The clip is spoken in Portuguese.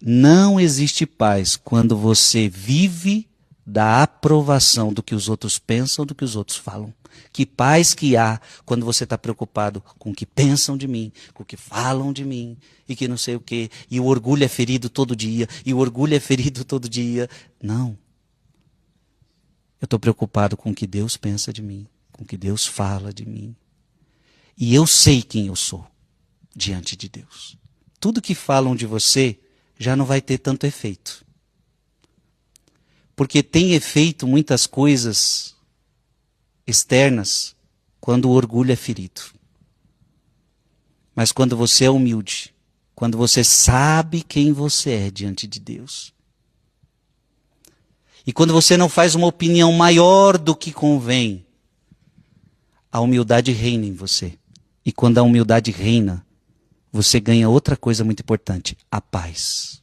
Não existe paz quando você vive da aprovação do que os outros pensam, do que os outros falam. Que paz que há quando você está preocupado com o que pensam de mim, com o que falam de mim, e que não sei o quê, e o orgulho é ferido todo dia, e o orgulho é ferido todo dia. Não. Eu estou preocupado com o que Deus pensa de mim, com o que Deus fala de mim. E eu sei quem eu sou diante de Deus. Tudo que falam de você já não vai ter tanto efeito. Porque tem efeito muitas coisas externas quando o orgulho é ferido. Mas quando você é humilde, quando você sabe quem você é diante de Deus, e quando você não faz uma opinião maior do que convém, a humildade reina em você. E quando a humildade reina, você ganha outra coisa muito importante: a paz.